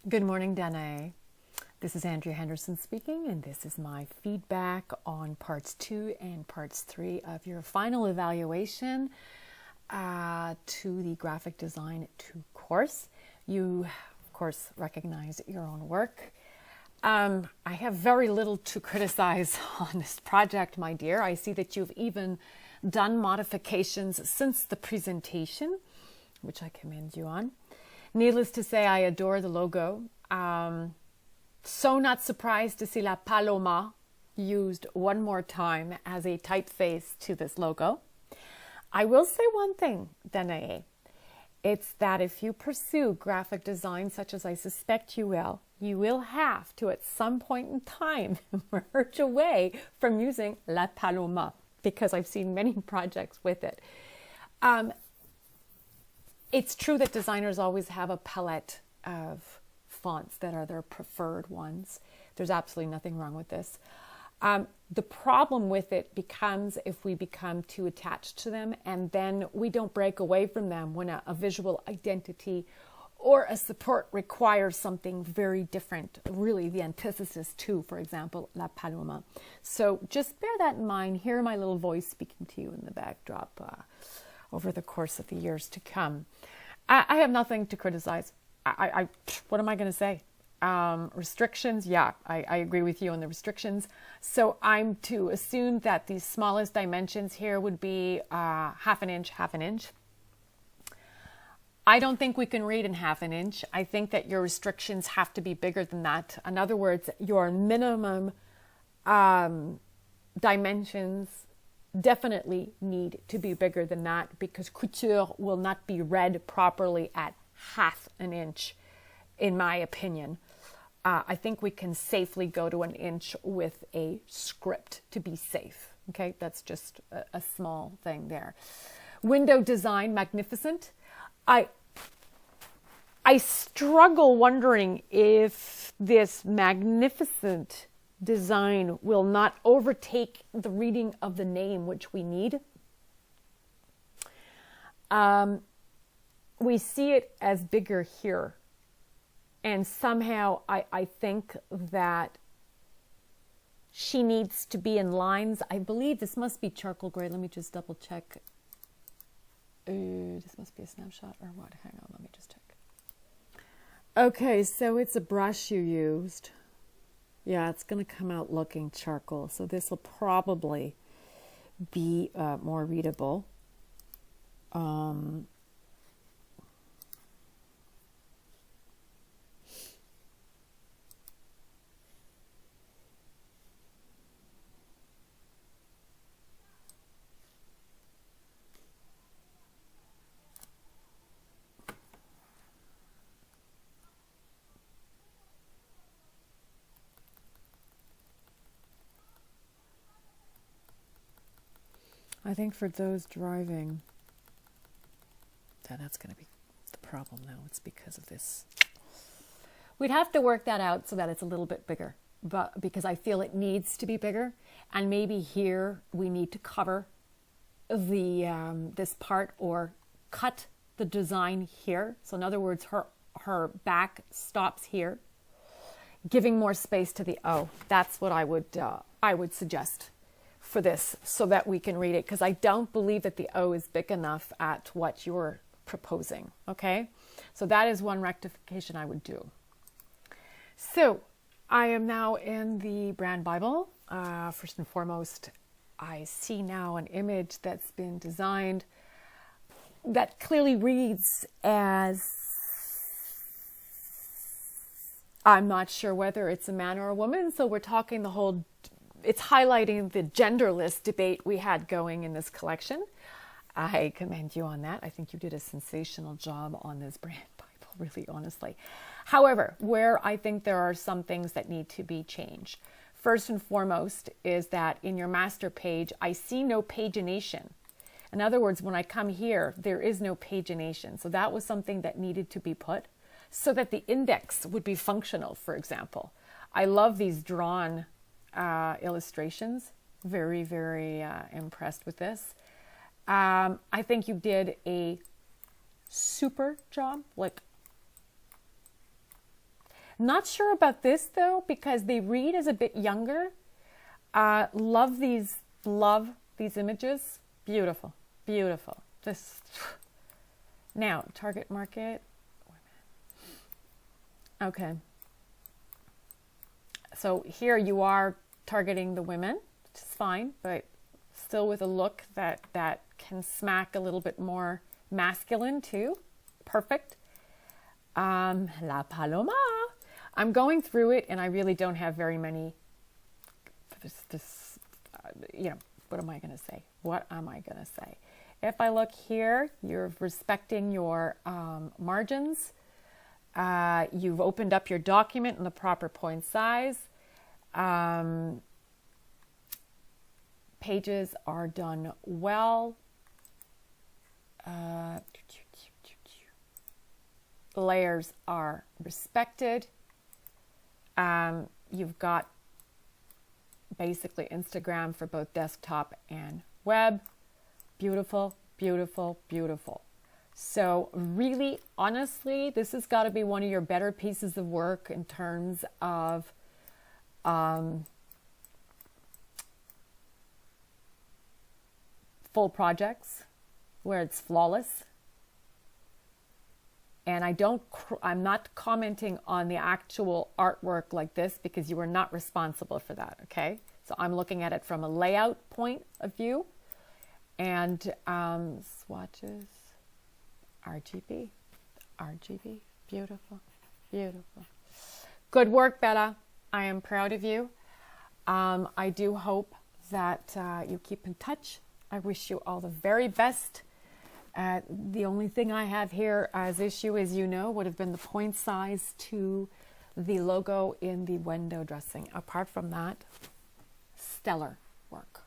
Good morning, Danae. This is Andrea Henderson speaking, and this is my feedback on parts 2 and parts 3 of your final evaluation to the Graphic Design 2 course. You, of course, recognize your own work. I have very little to criticize on this project, my dear. I see that you've even done modifications since the presentation, which I commend you on. Needless to say, I adore the logo. So not surprised to see La Paloma used one more time as a typeface to this logo. I will say one thing, Danae. It's that if you pursue graphic design, such as I suspect you will have to at some point in time merge away from using La Paloma, because I've seen many projects with it. It's true that designers always have a palette of fonts that are their preferred ones. There's absolutely nothing wrong with this. The problem with it becomes if we become too attached to them and then we don't break away from them when a visual identity or a support requires something very different, really the antithesis to, for example, La Paloma. So just bear that in mind. Hear my little voice speaking to you in the backdrop over the course of the years to come. I have nothing to criticize. What am I going to say? Restrictions, yeah, I agree with you on the restrictions. So I'm to assume that the smallest dimensions here would be half an inch. I don't think we can read in half an inch. I think that your restrictions have to be bigger than that. In other words, your minimum dimensions definitely need to be bigger than that, because couture will not be read properly at half an inch, in my opinion. I think we can safely go to an inch with a script to be safe. Okay, that's just a small thing there. Window design, magnificent. I struggle wondering if this magnificent design will not overtake the reading of the name, which we need. We see it as bigger here. And somehow I think that she needs to be in lines. I believe this must be charcoal gray. Let me just double check. This must be a snapshot or what? Hang on, let me just check. Okay, so it's a brush you used. Yeah, it's going to come out looking charcoal. So this will probably be more readable. I think for those driving, that's going to be the problem now. It's because of this. We'd have to work that out so that it's a little bit bigger, but because I feel it needs to be bigger, and maybe here we need to cover the this part or cut the design here. So in other words, her back stops here, giving more space to the O. That's what I would suggest for this, so that we can read it, because I don't believe that the O is big enough at what you're proposing. Okay, so that is one rectification I would do. So I am now in the Brand Bible. First and foremost, I see now an image that's been designed that clearly reads as, I'm not sure whether it's a man or a woman, so we're talking the whole, it's highlighting the genderless debate we had going in this collection. I commend you on that. I think you did a sensational job on this Brand Bible, really, honestly. However, where I think there are some things that need to be changed. First and foremost is that in your master page, I see no pagination. In other words, when I come here, there is no pagination. So that was something that needed to be put so that the index would be functional, for example. I love these drawn illustrations. Very, very impressed with this. I think you did a super job. Like, Not sure about this though, because the read is a bit younger. Love these images. Beautiful, beautiful. Just now, target market. Okay. So here you are targeting the women, which is fine, but still with a look that can smack a little bit more masculine too. Perfect. La Paloma. I'm going through it and I really don't have very many, what am I going to say? What am I going to say? If I look here, you're respecting your margins. You've opened up your document in the proper point size. Pages are done well. Layers are respected. You've got basically Instagram for both desktop and web. Beautiful, beautiful, beautiful. So really, honestly, this has got to be one of your better pieces of work in terms of full projects where it's flawless. And I'm not commenting on the actual artwork like this because you are not responsible for that, okay? So I'm looking at it from a layout point of view. And swatches, RGB, beautiful, beautiful. Good work, Bella. I am proud of you. I do hope that you keep in touch. I wish you all the very best. The only thing I have here as issue, as you know, would have been the point size to the logo in the window dressing. Apart from that, stellar work.